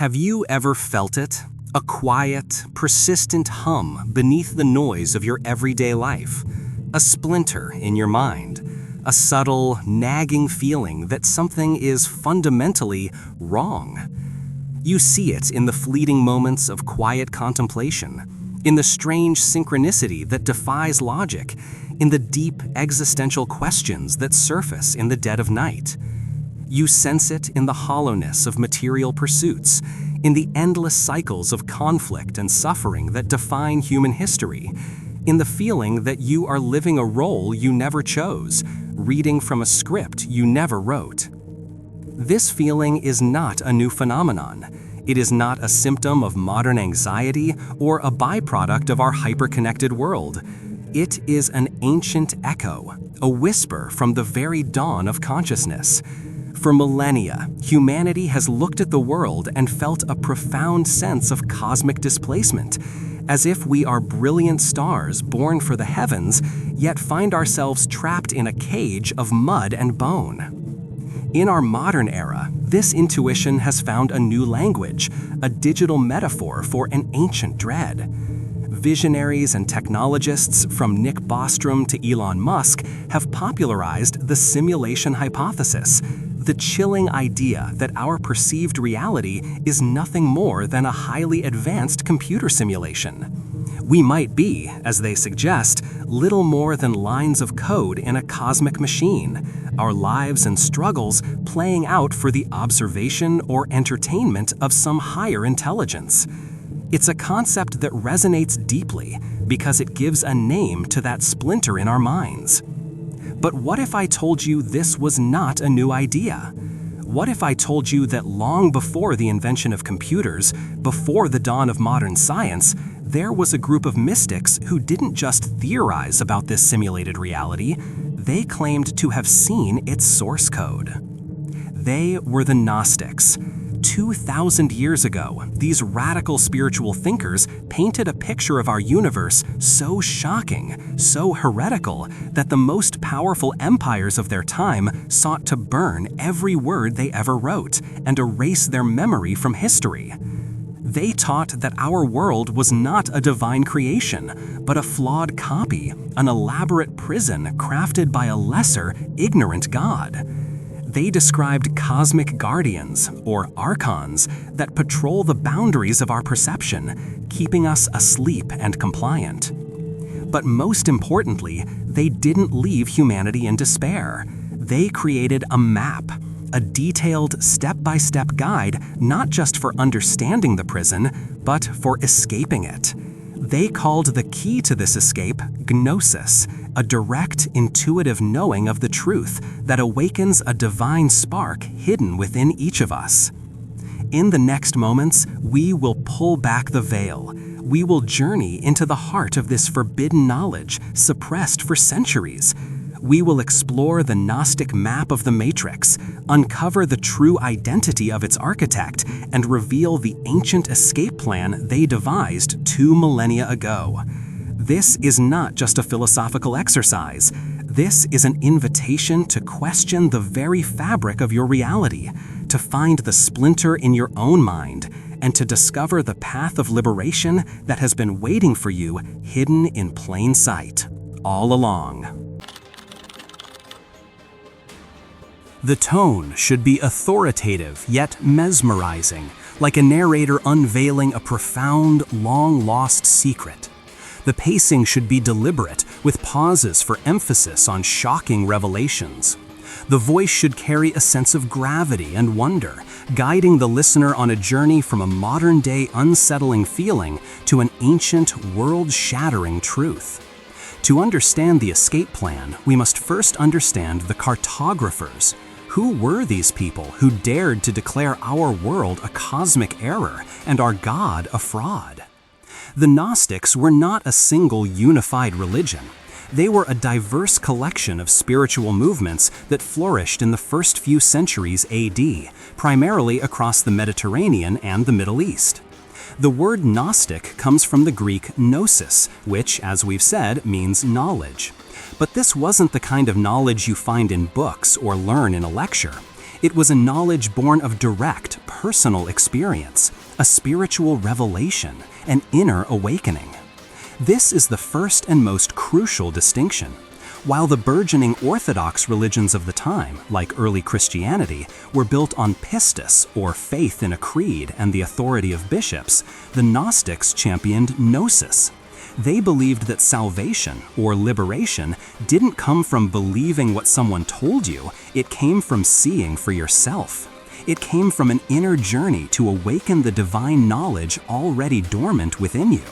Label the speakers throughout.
Speaker 1: Have you ever felt it? A quiet, persistent hum beneath the noise of your everyday life. A splinter in your mind. A subtle, nagging feeling that something is fundamentally wrong. You see it in the fleeting moments of quiet contemplation, in the strange synchronicity that defies logic, in the deep existential questions that surface in the dead of night. You sense it in the hollowness of material pursuits, in the endless cycles of conflict and suffering that define human history, in the feeling that you are living a role you never chose, reading from a script you never wrote. This feeling is not a new phenomenon. It is not a symptom of modern anxiety or a byproduct of our hyper-connected world. It is an ancient echo, a whisper from the very dawn of consciousness. For millennia, humanity has looked at the world and felt a profound sense of cosmic displacement, as if we are brilliant stars born for the heavens, yet find ourselves trapped in a cage of mud and bone. In our modern era, this intuition has found a new language, a digital metaphor for an ancient dread. Visionaries and technologists from Nick Bostrom to Elon Musk have popularized the simulation hypothesis, the chilling idea that our perceived reality is nothing more than a highly advanced computer simulation. We might be, as they suggest, little more than lines of code in a cosmic machine, our lives and struggles playing out for the observation or entertainment of some higher intelligence. It's a concept that resonates deeply because it gives a name to that splinter in our minds. But what if I told you this was not a new idea? What if I told you that long before the invention of computers, before the dawn of modern science, there was a group of mystics who didn't just theorize about this simulated reality, they claimed to have seen its source code. They were the Gnostics. 2,000 years ago, these radical spiritual thinkers painted a picture of our universe so shocking, so heretical, that the most powerful empires of their time sought to burn every word they ever wrote and erase their memory from history. They taught that our world was not a divine creation, but a flawed copy, an elaborate prison crafted by a lesser, ignorant god. They described cosmic guardians, or Archons, that patrol the boundaries of our perception, keeping us asleep and compliant. But most importantly, they didn't leave humanity in despair. They created a map, a detailed step-by-step guide not just for understanding the prison, but for escaping it. They called the key to this escape Gnosis, a direct, intuitive knowing of the truth that awakens a divine spark hidden within each of us. In the next moments, we will pull back the veil. We will journey into the heart of this forbidden knowledge, suppressed for centuries. We will explore the Gnostic map of the Matrix, uncover the true identity of its architect, and reveal the ancient escape plan they devised 2 millennia ago. This is not just a philosophical exercise. This is an invitation to question the very fabric of your reality, to find the splinter in your own mind, and to discover the path of liberation that has been waiting for you hidden in plain sight, all along. The tone should be authoritative yet mesmerizing, like a narrator unveiling a profound, long-lost secret. The pacing should be deliberate, with pauses for emphasis on shocking revelations. The voice should carry a sense of gravity and wonder, guiding the listener on a journey from a modern-day unsettling feeling to an ancient, world-shattering truth. To understand the escape plan, we must first understand the cartographers. Who were these people who dared to declare our world a cosmic error and our God a fraud? The Gnostics were not a single unified religion. They were a diverse collection of spiritual movements that flourished in the first few centuries AD, primarily across the Mediterranean and the Middle East. The word Gnostic comes from the Greek Gnosis, which, as we've said, means knowledge. But this wasn't the kind of knowledge you find in books or learn in a lecture. It was a knowledge born of direct, personal experience, a spiritual revelation, an inner awakening. This is the first and most crucial distinction. While the burgeoning Orthodox religions of the time, like early Christianity, were built on pistis, or faith in a creed and the authority of bishops, the Gnostics championed Gnosis. They believed that salvation, or liberation, didn't come from believing what someone told you, it came from seeing for yourself. It came from an inner journey to awaken the divine knowledge already dormant within you.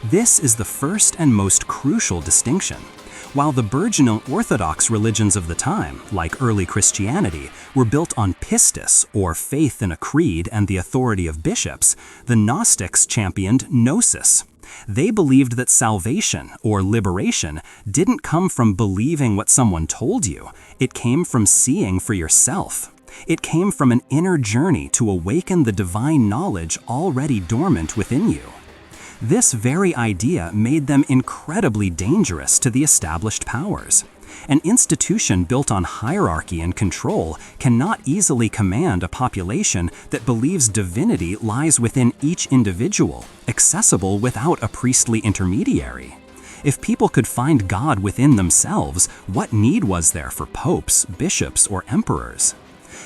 Speaker 1: This is the first and most crucial distinction. While the burgeoning Orthodox religions of the time, like early Christianity, were built on pistis, or faith in a creed and the authority of bishops, the Gnostics championed Gnosis. They believed that salvation, or liberation, didn't come from believing what someone told you, it came from seeing for yourself. It came from an inner journey to awaken the divine knowledge already dormant within you. This very idea made them incredibly dangerous to the established powers. An institution built on hierarchy and control cannot easily command a population that believes divinity lies within each individual, accessible without a priestly intermediary. If people could find God within themselves, what need was there for popes, bishops, or emperors?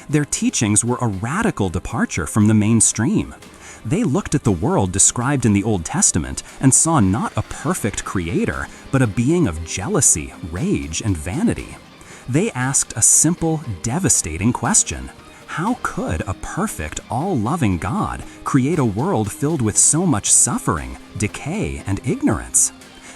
Speaker 1: Their teachings were a radical departure from the mainstream. They looked at the world described in the Old Testament and saw not a perfect creator, but a being of jealousy, rage, and vanity. They asked a simple, devastating question. How could a perfect, all-loving God create a world filled with so much suffering, decay, and ignorance?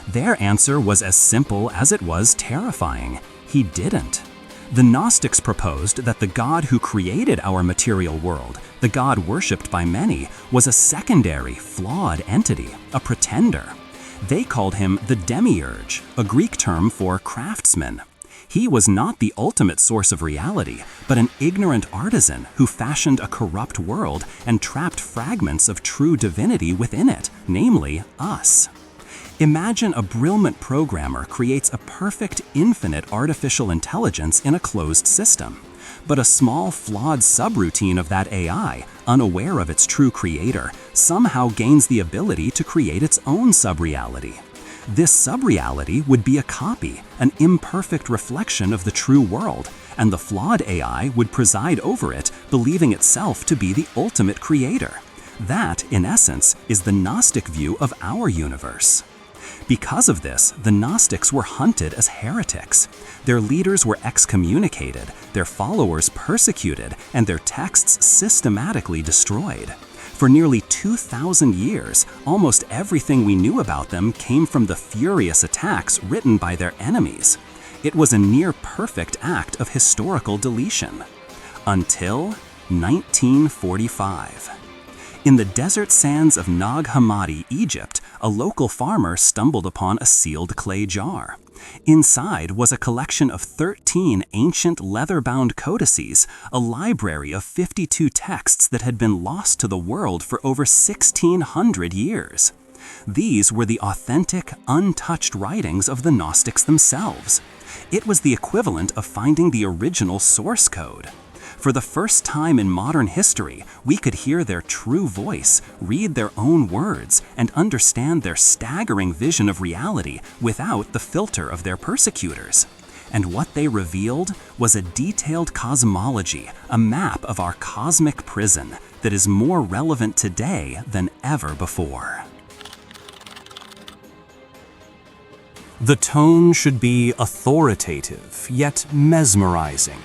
Speaker 1: Their answer was as simple as it was terrifying. He didn't. The Gnostics proposed that the God who created our material world, the God worshipped by many, was a secondary, flawed entity, a pretender. They called him the Demiurge, a Greek term for craftsman. He was not the ultimate source of reality, but an ignorant artisan who fashioned a corrupt world and trapped fragments of true divinity within it, namely us. Imagine a brilliant programmer creates a perfect, infinite artificial intelligence in a closed system. But a small, flawed subroutine of that AI, unaware of its true creator, somehow gains the ability to create its own subreality. This subreality would be a copy, an imperfect reflection of the true world, and the flawed AI would preside over it, believing itself to be the ultimate creator. That, in essence, is the Gnostic view of our universe. Because of this, the Gnostics were hunted as heretics. Their leaders were excommunicated, their followers persecuted, and their texts systematically destroyed. For nearly 2,000 years, almost everything we knew about them came from the furious attacks written by their enemies. It was a near-perfect act of historical deletion. Until 1945. In the desert sands of Nag Hammadi, Egypt, a local farmer stumbled upon a sealed clay jar. Inside was a collection of 13 ancient leather-bound codices, a library of 52 texts that had been lost to the world for over 1,600 years. These were the authentic, untouched writings of the Gnostics themselves. It was the equivalent of finding the original source code. For the first time in modern history, we could hear their true voice, read their own words, and understand their staggering vision of reality without the filter of their persecutors. And what they revealed was a detailed cosmology, a map of our cosmic prison that is more relevant today than ever before. The tone should be authoritative, yet mesmerizing,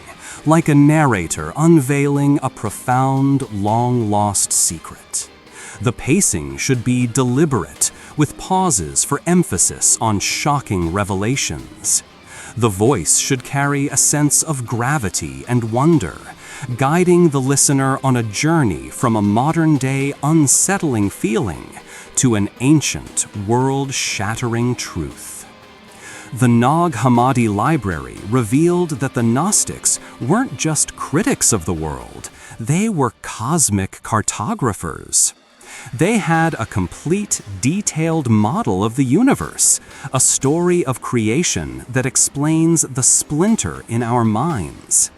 Speaker 1: like a narrator unveiling a profound, long-lost secret. The pacing should be deliberate, with pauses for emphasis on shocking revelations. The voice should carry a sense of gravity and wonder, guiding the listener on a journey from a modern-day unsettling feeling to an ancient, world-shattering truth. The Nag Hammadi library revealed that the Gnostics weren't just critics of the world, they were cosmic cartographers. They had a complete, detailed model of the universe, a story of creation that explains the splinter in our minds.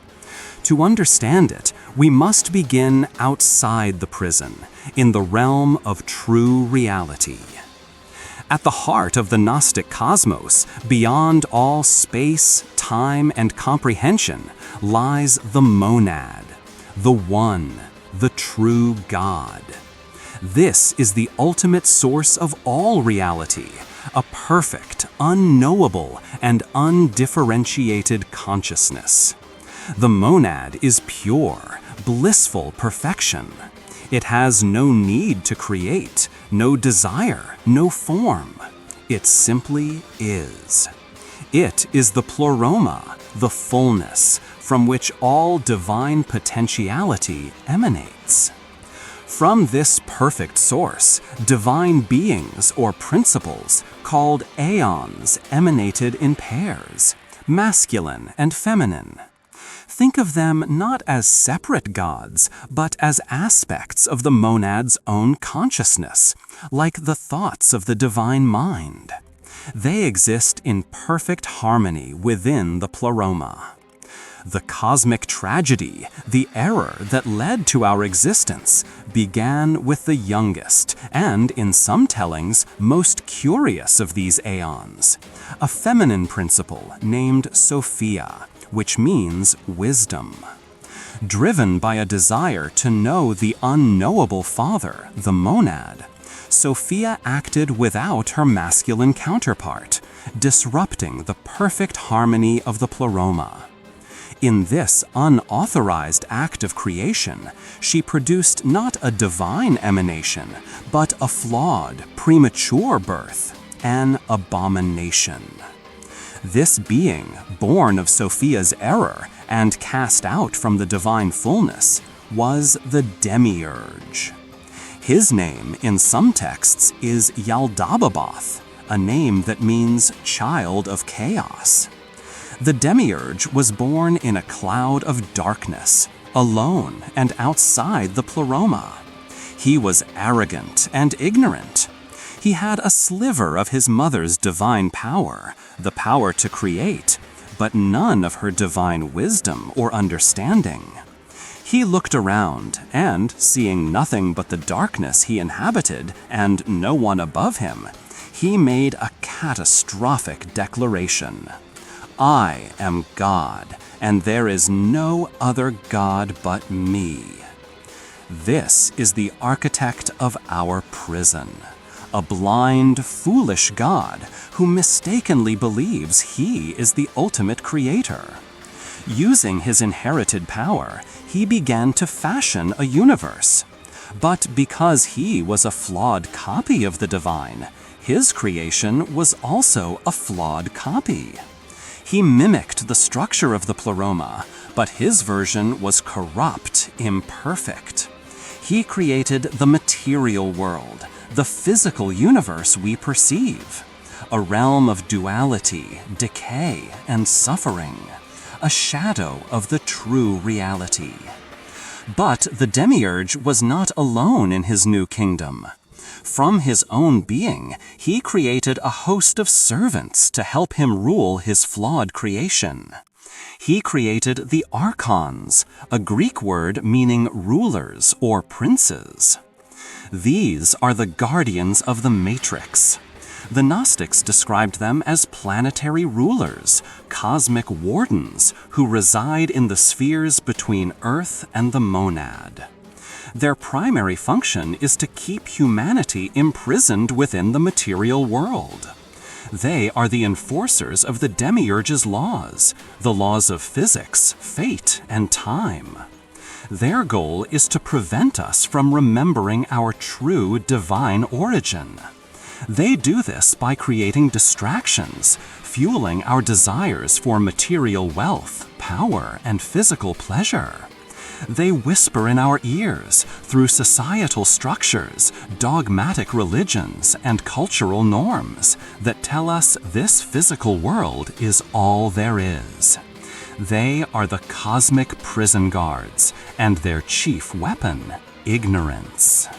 Speaker 1: To understand it, we must begin outside the prison, in the realm of true reality. At the heart of the Gnostic cosmos, beyond all space, time, and comprehension, lies the monad, the one, the true God. This is the ultimate source of all reality, a perfect, unknowable, and undifferentiated consciousness. The monad is pure, blissful perfection. It has no need to create, no desire, no form. It simply is. It is the pleroma, the fullness, from which all divine potentiality emanates. From this perfect source, divine beings or principles called aeons emanated in pairs, masculine and feminine. Think of them not as separate gods, but as aspects of the monad's own consciousness, like the thoughts of the divine mind. They exist in perfect harmony within the pleroma. The cosmic tragedy, the error that led to our existence, began with the youngest and, in some tellings, most curious of these aeons, a feminine principle named Sophia, which means wisdom. Driven by a desire to know the unknowable Father, the monad, Sophia acted without her masculine counterpart, disrupting the perfect harmony of the pleroma. In this unauthorized act of creation, she produced not a divine emanation, but a flawed, premature birth, an abomination. This being, born of Sophia's error and cast out from the divine fullness, was the Demiurge. His name in some texts is Yaldabaoth, a name that means child of chaos. The Demiurge was born in a cloud of darkness, alone and outside the pleroma. He was arrogant and ignorant. He had a sliver of his mother's divine power, the power to create, but none of her divine wisdom or understanding. He looked around and, seeing nothing but the darkness he inhabited and no one above him, he made a catastrophic declaration. I am God, and there is no other God but me. This is the architect of our prison, a blind, foolish God who mistakenly believes he is the ultimate creator. Using his inherited power, he began to fashion a universe. But because he was a flawed copy of the divine, his creation was also a flawed copy. He mimicked the structure of the pleroma, but his version was corrupt, imperfect. He created the material world, the physical universe we perceive, a realm of duality, decay, and suffering, a shadow of the true reality. But the Demiurge was not alone in his new kingdom. From his own being, he created a host of servants to help him rule his flawed creation. He created the Archons, a Greek word meaning rulers or princes. These are the guardians of the matrix. The Gnostics described them as planetary rulers, cosmic wardens, who reside in the spheres between Earth and the monad. Their primary function is to keep humanity imprisoned within the material world. They are the enforcers of the Demiurge's laws, the laws of physics, fate, and time. Their goal is to prevent us from remembering our true divine origin. They do this by creating distractions, fueling our desires for material wealth, power, and physical pleasure. They whisper in our ears through societal structures, dogmatic religions, and cultural norms that tell us this physical world is all there is. They are the cosmic prison guards, and their chief weapon, ignorance.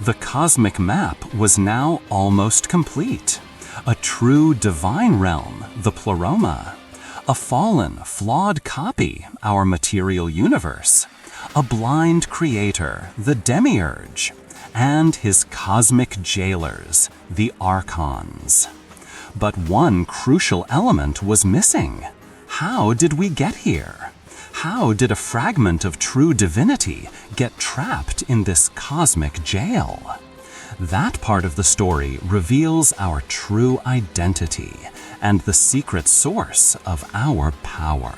Speaker 1: The cosmic map was now almost complete. A true divine realm, the pleroma. A fallen, flawed copy, our material universe. A blind creator, the Demiurge. And his cosmic jailers, the Archons. But one crucial element was missing. How did we get here? How did a fragment of true divinity get trapped in this cosmic jail? That part of the story reveals our true identity and the secret source of our power.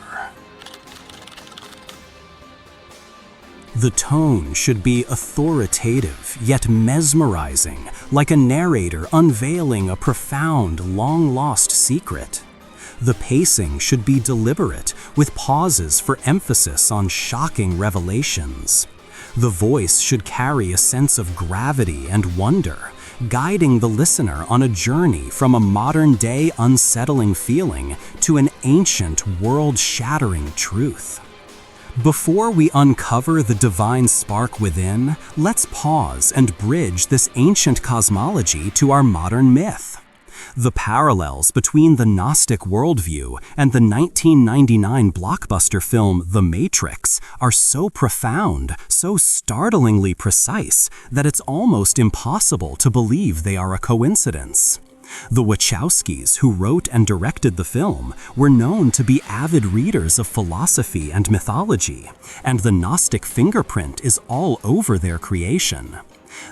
Speaker 1: The tone should be authoritative, yet mesmerizing, like a narrator unveiling a profound, long-lost secret. The pacing should be deliberate, with pauses for emphasis on shocking revelations. The voice should carry a sense of gravity and wonder, guiding the listener on a journey from a modern-day unsettling feeling to an ancient, world-shattering truth. Before we uncover the divine spark within, let's pause and bridge this ancient cosmology to our modern myth. The parallels between the Gnostic worldview and the 1999 blockbuster film The Matrix are so profound, so startlingly precise, that it's almost impossible to believe they are a coincidence. The Wachowskis, who wrote and directed the film, were known to be avid readers of philosophy and mythology, and the Gnostic fingerprint is all over their creation.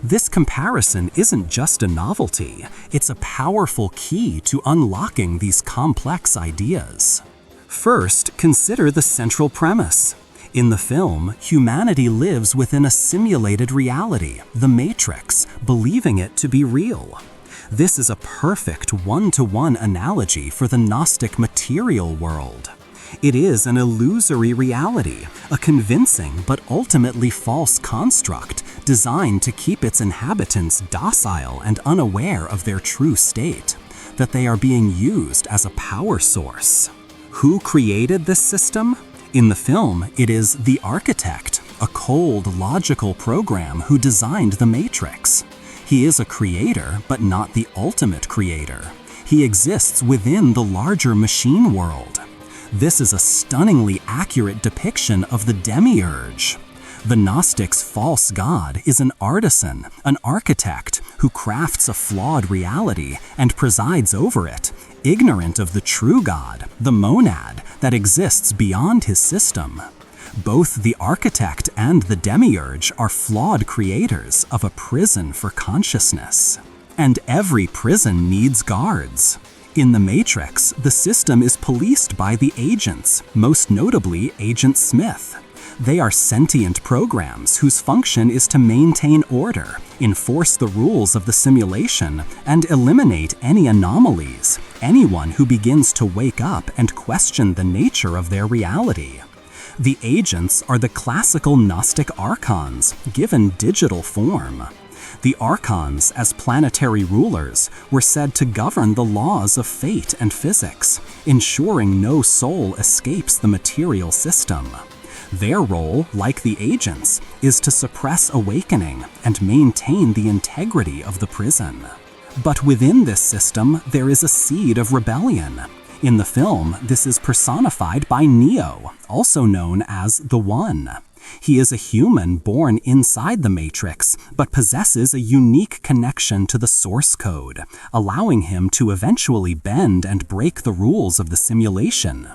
Speaker 1: This comparison isn't just a novelty, it's a powerful key to unlocking these complex ideas. First, consider the central premise. In the film, humanity lives within a simulated reality, the Matrix, believing it to be real. This is a perfect one-to-one analogy for the Gnostic material world. It is an illusory reality, a convincing but ultimately false construct designed to keep its inhabitants docile and unaware of their true state, that they are being used as a power source. Who created this system? In the film, it is the architect, a cold, logical program who designed the Matrix. He is a creator, but not the ultimate creator. He exists within the larger machine world. This is a stunningly accurate depiction of the Demiurge. The Gnostics' false god is an artisan, an architect, who crafts a flawed reality and presides over it, ignorant of the true god, the monad, that exists beyond his system. Both the architect and the Demiurge are flawed creators of a prison for consciousness. And every prison needs guards. In the Matrix, the system is policed by the agents, most notably Agent Smith. They are sentient programs whose function is to maintain order, enforce the rules of the simulation, and eliminate any anomalies, anyone who begins to wake up and question the nature of their reality. The agents are the classical Gnostic Archons, given digital form. The Archons, as planetary rulers, were said to govern the laws of fate and physics, ensuring no soul escapes the material system. Their role, like the agents, is to suppress awakening and maintain the integrity of the prison. But within this system, there is a seed of rebellion. In the film, this is personified by Neo, also known as the One. He is a human born inside the Matrix, but possesses a unique connection to the source code, allowing him to eventually bend and break the rules of the simulation.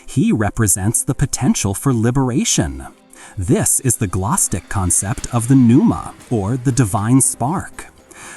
Speaker 1: He represents the potential for liberation. This is the Gnostic concept of the pneuma, or the divine spark.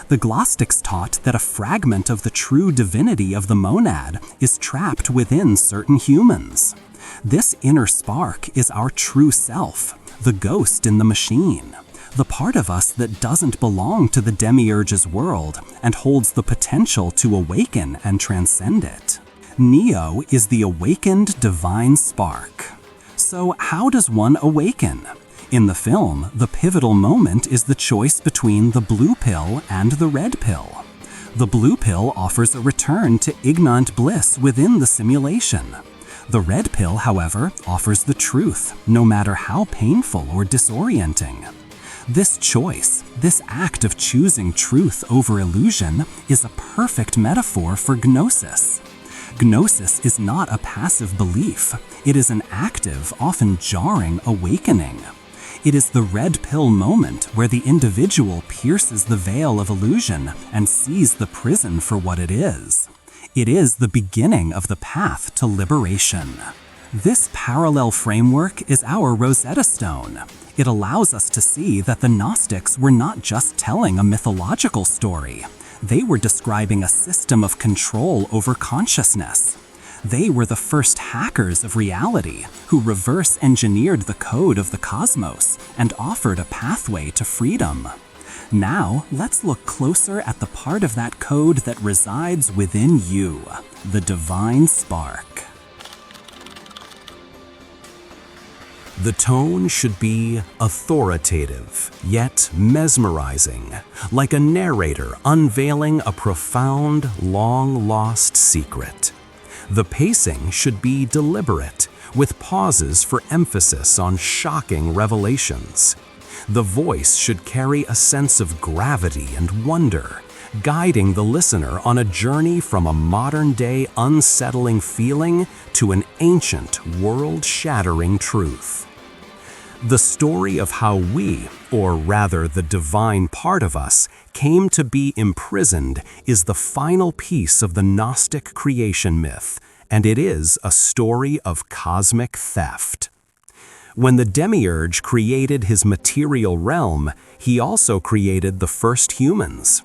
Speaker 1: The Gnostics taught that a fragment of the true divinity of the monad is trapped within certain humans. This inner spark is our true self, the ghost in the machine, the part of us that doesn't belong to the Demiurge's world and holds the potential to awaken and transcend it. Neo is the awakened divine spark. So how does one awaken? In the film, the pivotal moment is the choice between the blue pill and the red pill. The blue pill offers a return to ignorant bliss within the simulation. The red pill, however, offers the truth, no matter how painful or disorienting. This choice, this act of choosing truth over illusion, is a perfect metaphor for Gnosis. Gnosis is not a passive belief. It is an active, often jarring awakening. It is the red pill moment where the individual pierces the veil of illusion and sees the prison for what it is. It is the beginning of the path to liberation. This parallel framework is our Rosetta Stone. It allows us to see that the Gnostics were not just telling a mythological story. They were describing a system of control over consciousness. They were the first hackers of reality who reverse-engineered the code of the cosmos and offered a pathway to freedom. Now, let's look closer at the part of that code that resides within you, the divine spark. The tone should be authoritative, yet mesmerizing, like a narrator unveiling a profound, long-lost secret. The pacing should be deliberate, with pauses for emphasis on shocking revelations. The voice should carry a sense of gravity and wonder, guiding the listener on a journey from a modern-day unsettling feeling to an ancient, world-shattering truth. The story of how we, or rather the divine part of us, came to be imprisoned is the final piece of the Gnostic creation myth, and it is a story of cosmic theft. When the Demiurge created his material realm, he also created the first humans.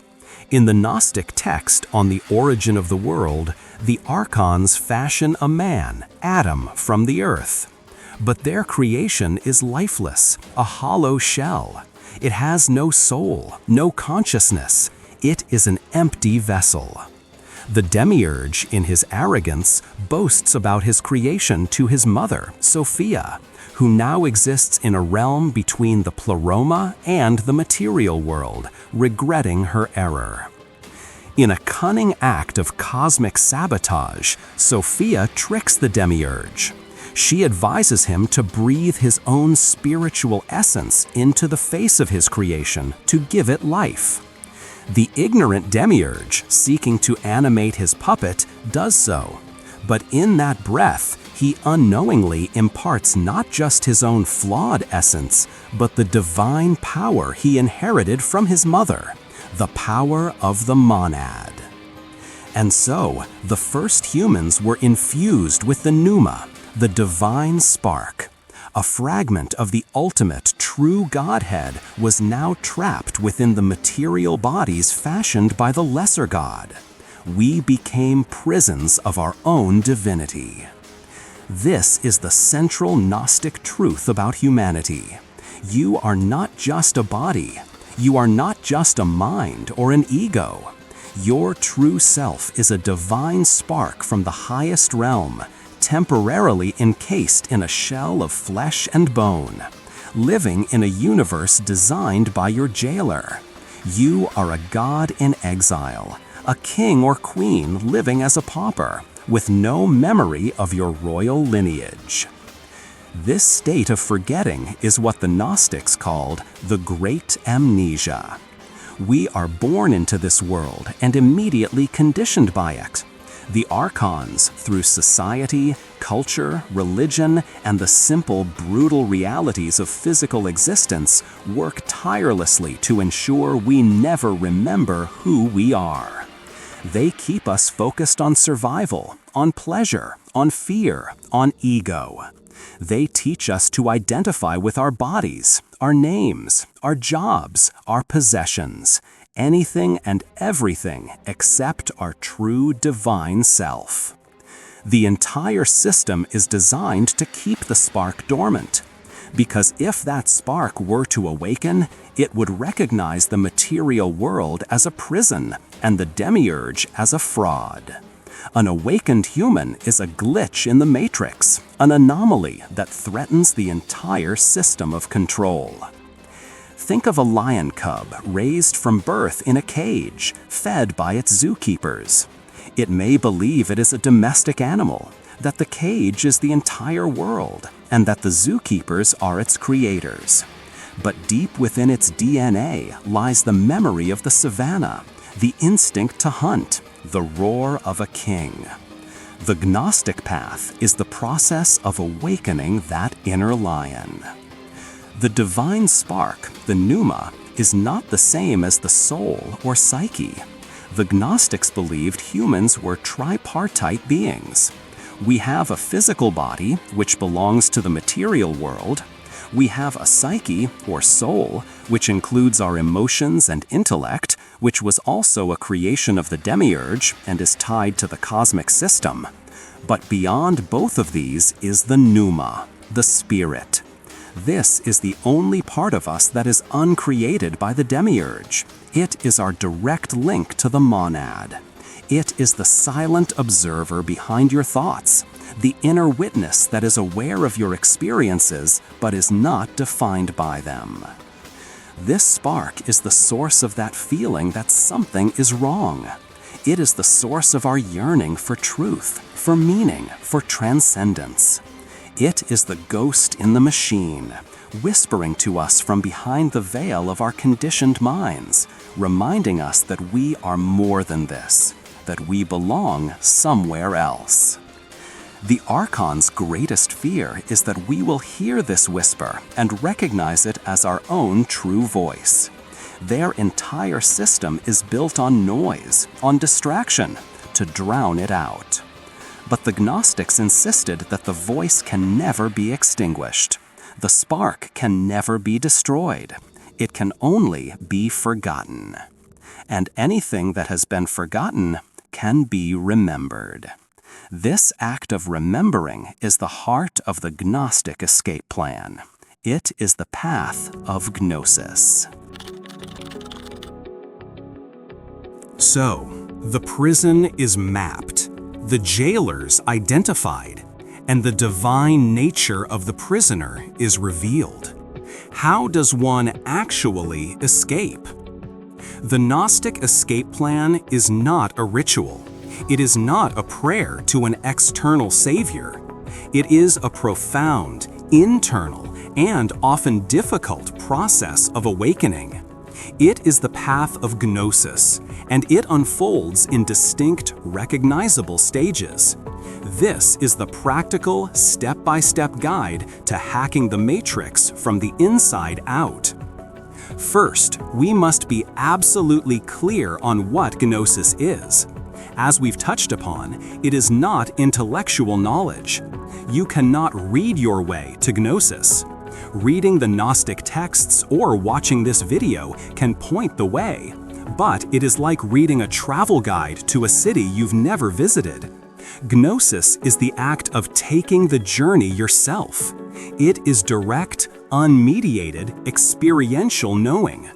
Speaker 1: In the Gnostic text on the origin of the world, the Archons fashion a man, Adam, from the earth. But their creation is lifeless, a hollow shell. It has no soul, no consciousness. It is an empty vessel. The Demiurge, in his arrogance, boasts about his creation to his mother, Sophia, who now exists in a realm between the pleroma and the material world, regretting her error. In a cunning act of cosmic sabotage, Sophia tricks the Demiurge. She advises him to breathe his own spiritual essence into the face of his creation to give it life. The ignorant Demiurge, seeking to animate his puppet, does so. But in that breath, he unknowingly imparts not just his own flawed essence, but the divine power he inherited from his mother, the power of the monad. And so, the first humans were infused with the pneuma, the divine spark. A fragment of the ultimate true Godhead was now trapped within the material bodies fashioned by the lesser God. We became prisons of our own divinity. This is the central Gnostic truth about humanity. You are not just a body. You are not just a mind or an ego. Your true self is a divine spark from the highest realm, temporarily encased in a shell of flesh and bone, living in a universe designed by your jailer. You are a god in exile, a king or queen living as a pauper, with no memory of your royal lineage. This state of forgetting is what the Gnostics called the Great Amnesia. We are born into this world and immediately conditioned by it. The Archons, through society, culture, religion, and the simple, brutal realities of physical existence, work tirelessly to ensure we never remember who we are. They keep us focused on survival, on pleasure, on fear, on ego. They teach us to identify with our bodies, our names, our jobs, our possessions, anything and everything except our true divine self. The entire system is designed to keep the spark dormant, because if that spark were to awaken, it would recognize the material world as a prison and the Demiurge as a fraud. An awakened human is a glitch in the matrix, an anomaly that threatens the entire system of control. Think of a lion cub raised from birth in a cage, fed by its zookeepers. It may believe it is a domestic animal, that the cage is the entire world, and that the zookeepers are its creators. But deep within its DNA lies the memory of the savannah, the instinct to hunt, the roar of a king. The Gnostic path is the process of awakening that inner lion. The divine spark, the pneuma, is not the same as the soul or psyche. The Gnostics believed humans were tripartite beings. We have a physical body, which belongs to the material world. We have a psyche, or soul, which includes our emotions and intellect, which was also a creation of the Demiurge and is tied to the cosmic system. But beyond both of these is the pneuma, the spirit. This is the only part of us that is uncreated by the Demiurge. It is our direct link to the monad. It is the silent observer behind your thoughts, the inner witness that is aware of your experiences but is not defined by them. This spark is the source of that feeling that something is wrong. It is the source of our yearning for truth, for meaning, for transcendence. It is the ghost in the machine, whispering to us from behind the veil of our conditioned minds, reminding us that we are more than this, that we belong somewhere else. The Archons' greatest fear is that we will hear this whisper and recognize it as our own true voice. Their entire system is built on noise, on distraction, to drown it out. But the Gnostics insisted that the voice can never be extinguished. The spark can never be destroyed. It can only be forgotten. And anything that has been forgotten can be remembered. This act of remembering is the heart of the Gnostic escape plan. It is the path of Gnosis. So, the prison is mapped, the jailers identified, and the divine nature of the prisoner is revealed. How does one actually escape? The Gnostic escape plan is not a ritual. It is not a prayer to an external savior. It is a profound, internal, and often difficult process of awakening. It is the path of Gnosis, and it unfolds in distinct, recognizable stages. This is the practical, step-by-step guide to hacking the matrix from the inside out. First, we must be absolutely clear on what Gnosis is. As we've touched upon, it is not intellectual knowledge. You cannot read your way to Gnosis. Reading the Gnostic texts or watching this video can point the way, but it is like reading a travel guide to a city you've never visited. Gnosis is the act of taking the journey yourself. It is direct, unmediated, experiential knowing.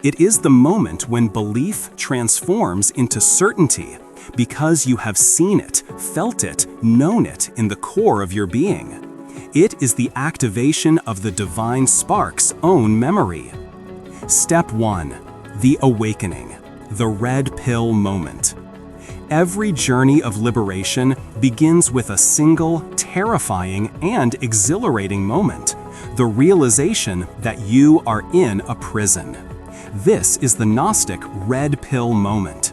Speaker 1: It is the moment when belief transforms into certainty, because you have seen it, felt it, known it in the core of your being. It is the activation of the divine spark's own memory. Step 1. The awakening, the red pill moment. Every journey of liberation begins with a single, terrifying, and exhilarating moment, the realization that you are in a prison. This is the Gnostic red pill moment.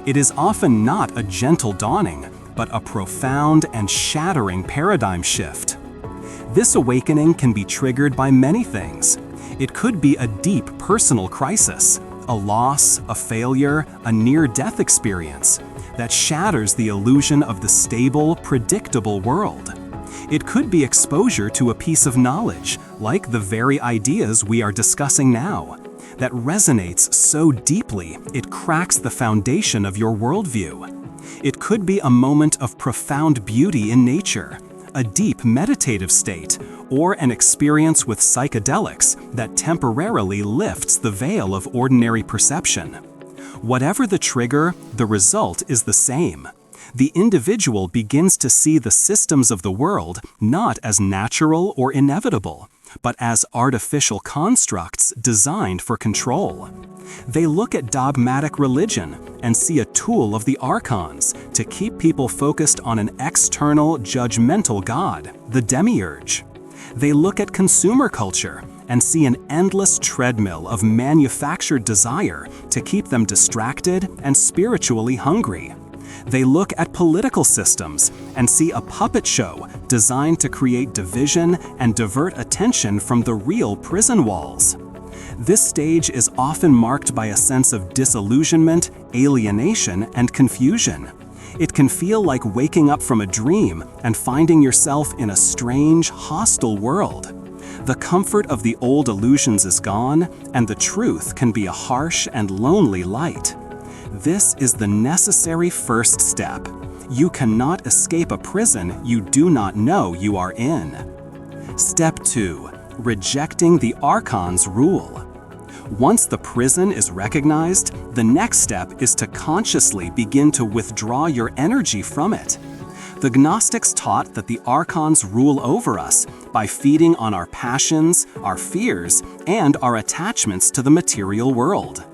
Speaker 1: It is often not a gentle dawning, but a profound and shattering paradigm shift. This awakening can be triggered by many things. It could be a deep personal crisis, a loss, a failure, a near-death experience that shatters the illusion of the stable, predictable world. It could be exposure to a piece of knowledge, like the very ideas we are discussing now, that resonates so deeply it cracks the foundation of your worldview. It could be a moment of profound beauty in nature, a deep meditative state, or an experience with psychedelics that temporarily lifts the veil of ordinary perception. Whatever the trigger, the result is the same. The individual begins to see the systems of the world not as natural or inevitable, but as artificial constructs designed for control. They look at dogmatic religion and see a tool of the Archons to keep people focused on an external, judgmental God, the Demiurge. They look at consumer culture and see an endless treadmill of manufactured desire to keep them distracted and spiritually hungry. They look at political systems and see a puppet show designed to create division and divert attention from the real prison walls. This stage is often marked by a sense of disillusionment, alienation, and confusion. It can feel like waking up from a dream and finding yourself in a strange, hostile world. The comfort of the old illusions is gone, and the truth can be a harsh and lonely light. This is the necessary first step. You cannot escape a prison you do not know you are in. Step 2. Rejecting the Archons' rule. Once the prison is recognized, the next step is to consciously begin to withdraw your energy from it. The Gnostics taught that the Archons rule over us by feeding on our passions, our fears, and our attachments to the material world.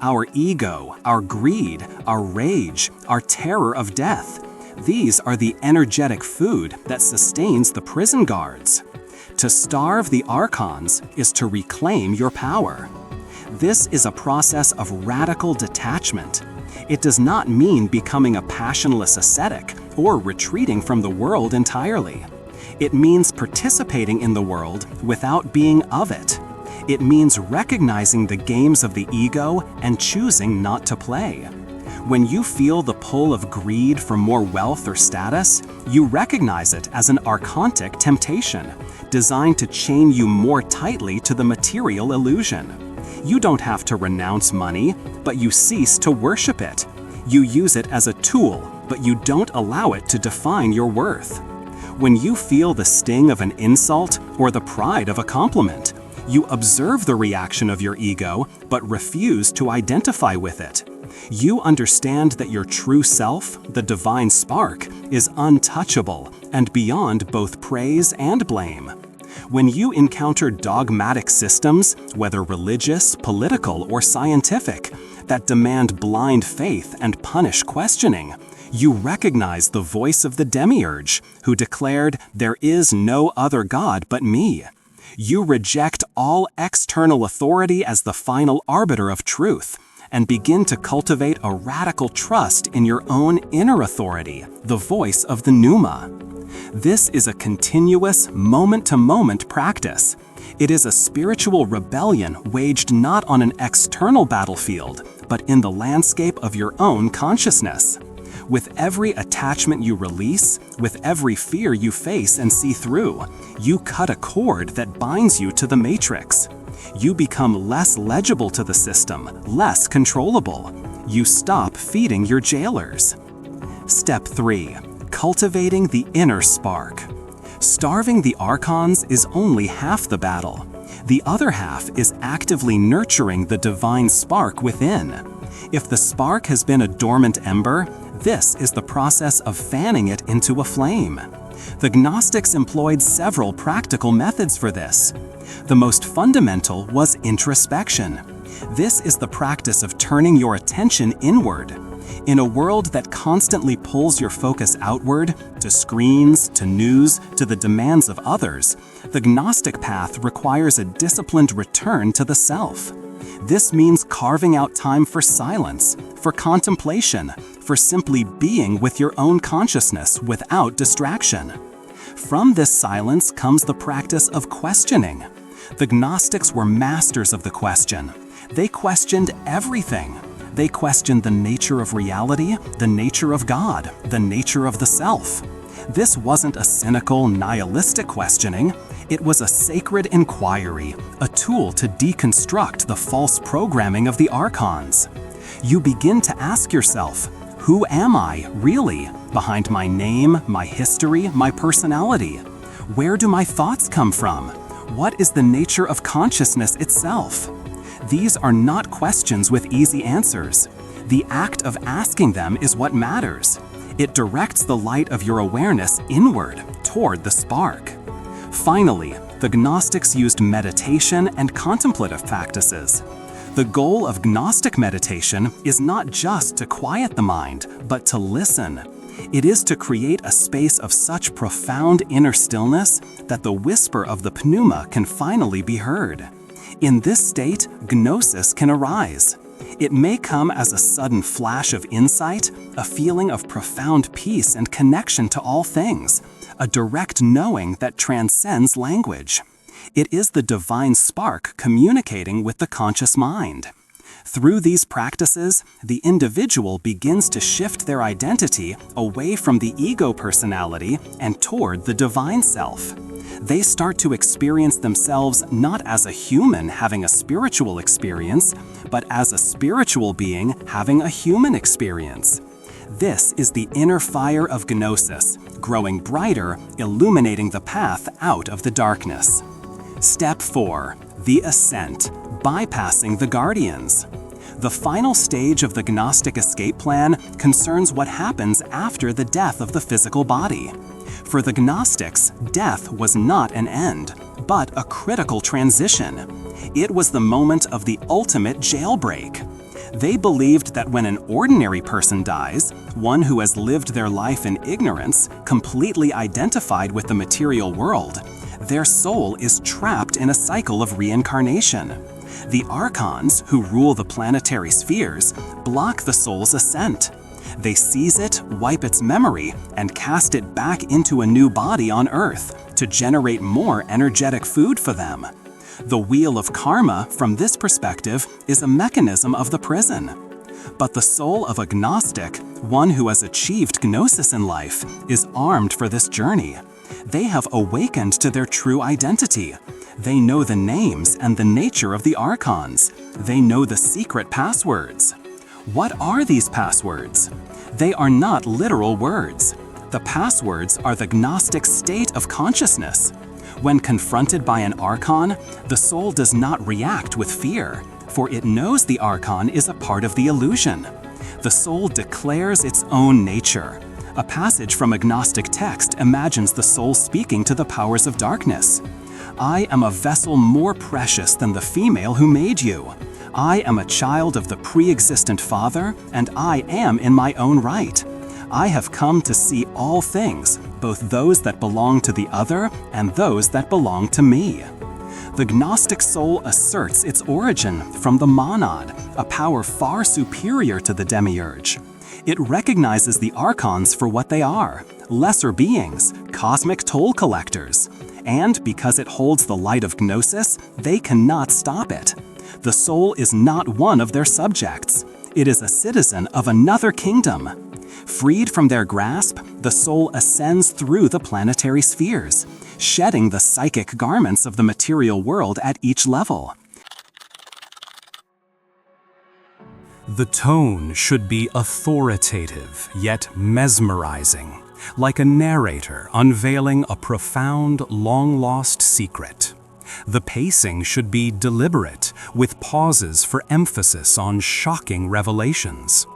Speaker 1: Our ego, our greed, our rage, our terror of death, these are the energetic food that sustains the prison guards. To starve the Archons is to reclaim your power. This is a process of radical detachment. It does not mean becoming a passionless ascetic or retreating from the world entirely. It means participating in the world without being of it. It means recognizing the games of the ego and choosing not to play. When you feel the pull of greed for more wealth or status, you recognize it as an archontic temptation, designed to chain you more tightly to the material illusion. You don't have to renounce money, but you cease to worship it. You use it as a tool, but you don't allow it to define your worth. When you feel the sting of an insult or the pride of a compliment, you observe the reaction of your ego, but refuse to identify with it. You understand that your true self, the divine spark, is untouchable and beyond both praise and blame. When you encounter dogmatic systems, whether religious, political, or scientific, that demand blind faith and punish questioning, you recognize the voice of the Demiurge, who declared, "There is no other God but me." You reject all external authority as the final arbiter of truth, and begin to cultivate a radical trust in your own inner authority, the voice of the Pneuma. This is a continuous, moment-to-moment practice. It is a spiritual rebellion waged not on an external battlefield, but in the landscape of your own consciousness. With every attachment you release, with every fear you face and see through, you cut a cord that binds you to the matrix. You become less legible to the system, less controllable. You stop feeding your jailers. Step 3. Cultivating the inner spark. Starving the Archons is only half the battle. The other half is actively nurturing the divine spark within. If the spark has been a dormant ember, this is the process of fanning it into a flame. The Gnostics employed several practical methods for this. The most fundamental was introspection. This is the practice of turning your attention inward. In a world that constantly pulls your focus outward, to screens, to news, to the demands of others, the Gnostic path requires a disciplined return to the self. This means carving out time for silence, for contemplation, for simply being with your own consciousness without distraction. From this silence comes the practice of questioning. The Gnostics were masters of the question. They questioned everything. They questioned the nature of reality, the nature of God, the nature of the self. This wasn't a cynical, nihilistic questioning. It was a sacred inquiry, a tool to deconstruct the false programming of the Archons. You begin to ask yourself, who am I, really, behind my name, my history, my personality? Where do my thoughts come from? What is the nature of consciousness itself? These are not questions with easy answers. The act of asking them is what matters. It directs the light of your awareness inward, toward the spark. Finally, the Gnostics used meditation and contemplative practices. The goal of Gnostic meditation is not just to quiet the mind, but to listen. It is to create a space of such profound inner stillness that the whisper of the Pneuma can finally be heard. In this state, Gnosis can arise. It may come as a sudden flash of insight, a feeling of profound peace and connection to all things, a direct knowing that transcends language. It is the divine spark communicating with the conscious mind. Through these practices, the individual begins to shift their identity away from the ego personality and toward the divine self. They start to experience themselves not as a human having a spiritual experience, but as a spiritual being having a human experience. This is the inner fire of Gnosis, growing brighter, illuminating the path out of the darkness. Step 4. The Ascent, bypassing the guardians. The final stage of the Gnostic escape plan concerns what happens after the death of the physical body. For the Gnostics, death was not an end, but a critical transition. It was the moment of the ultimate jailbreak. They believed that when an ordinary person dies, one who has lived their life in ignorance, completely identified with the material world, their soul is trapped in a cycle of reincarnation. The Archons, who rule the planetary spheres, block the soul's ascent. They seize it, wipe its memory, and cast it back into a new body on Earth to generate more energetic food for them. The wheel of karma, from this perspective, is a mechanism of the prison. But the soul of a Gnostic, one who has achieved Gnosis in life, is armed for this journey. They have awakened to their true identity. They know the names and the nature of the Archons. They know the secret passwords. What are these passwords? They are not literal words. The passwords are the Gnostic state of consciousness. When confronted by an Archon, the soul does not react with fear, for it knows the Archon is a part of the illusion. The soul declares its own nature. A passage from a Gnostic text imagines the soul speaking to the powers of darkness. I am a vessel more precious than the female who made you. I am a child of the pre-existent Father, and I am in my own right. I have come to see all things, both those that belong to the other and those that belong to me. The Gnostic soul asserts its origin from the monad, a power far superior to the Demiurge. It recognizes the Archons for what they are, lesser beings, cosmic toll collectors. And because it holds the light of Gnosis, they cannot stop it. The soul is not one of their subjects. It is a citizen of another kingdom. Freed from their grasp, the soul ascends through the planetary spheres, shedding the psychic garments of the material world at each level. The tone should be authoritative, yet mesmerizing, like a narrator unveiling a profound, long-lost secret. The pacing should be deliberate, with pauses for emphasis on shocking revelations.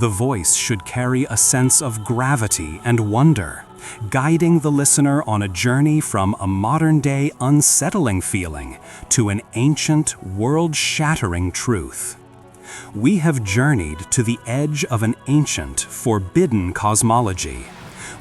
Speaker 1: The voice should carry a sense of gravity and wonder, guiding the listener on a journey from a modern-day unsettling feeling to an ancient, world-shattering truth. We have journeyed to the edge of an ancient, forbidden cosmology.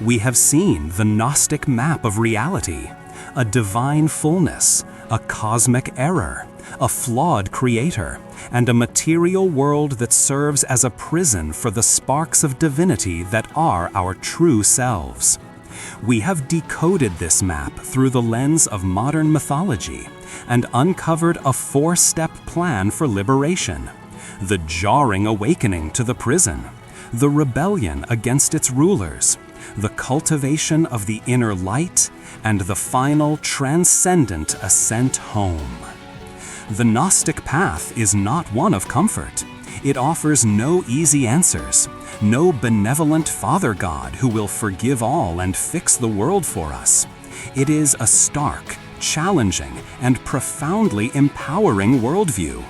Speaker 1: We have seen the Gnostic map of reality, a divine fullness, a cosmic error, a flawed creator, and a material world that serves as a prison for the sparks of divinity that are our true selves. We have decoded this map through the lens of modern mythology and uncovered a four-step plan for liberation: the jarring awakening to the prison, the rebellion against its rulers, the cultivation of the inner light, and the final transcendent ascent home. The Gnostic path is not one of comfort. It offers no easy answers, no benevolent Father God who will forgive all and fix the world for us. It is a stark, challenging, and profoundly empowering worldview.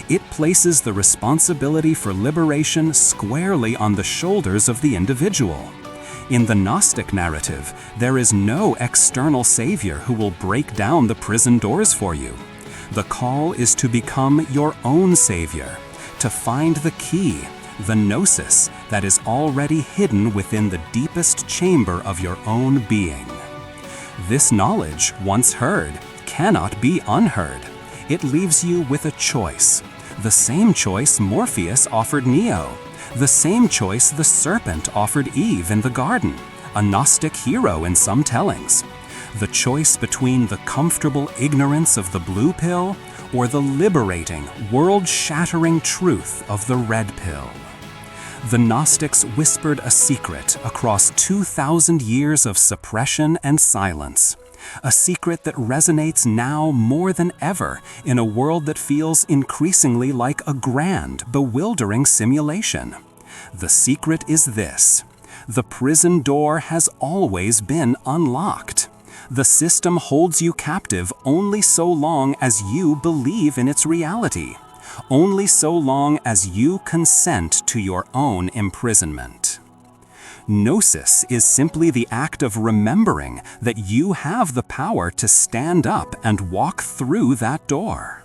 Speaker 1: It places the responsibility for liberation squarely on the shoulders of the individual. In the Gnostic narrative, there is no external savior who will break down the prison doors for you. The call is to become your own savior, to find the key, the Gnosis that is already hidden within the deepest chamber of your own being. This knowledge, once heard, cannot be unheard. It leaves you with a choice: The same choice Morpheus offered Neo. The same choice the serpent offered Eve in the garden, a Gnostic hero in some tellings. The choice between the comfortable ignorance of the blue pill or the liberating, world-shattering truth of the red pill. The Gnostics whispered a secret across 2,000 years of suppression and silence. A secret that resonates now more than ever in a world that feels increasingly like a grand, bewildering simulation. The secret is this: the prison door has always been unlocked. The system holds you captive only so long as you believe in its reality, only so long as you consent to your own imprisonment. Gnosis is simply the act of remembering that you have the power to stand up and walk through that door.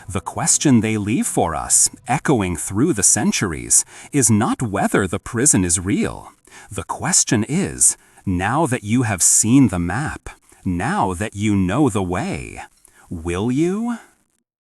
Speaker 1: The question they leave for us, echoing through the centuries, is not whether the prison is real. The question is, now that you have seen the map, now that you know the way, will you?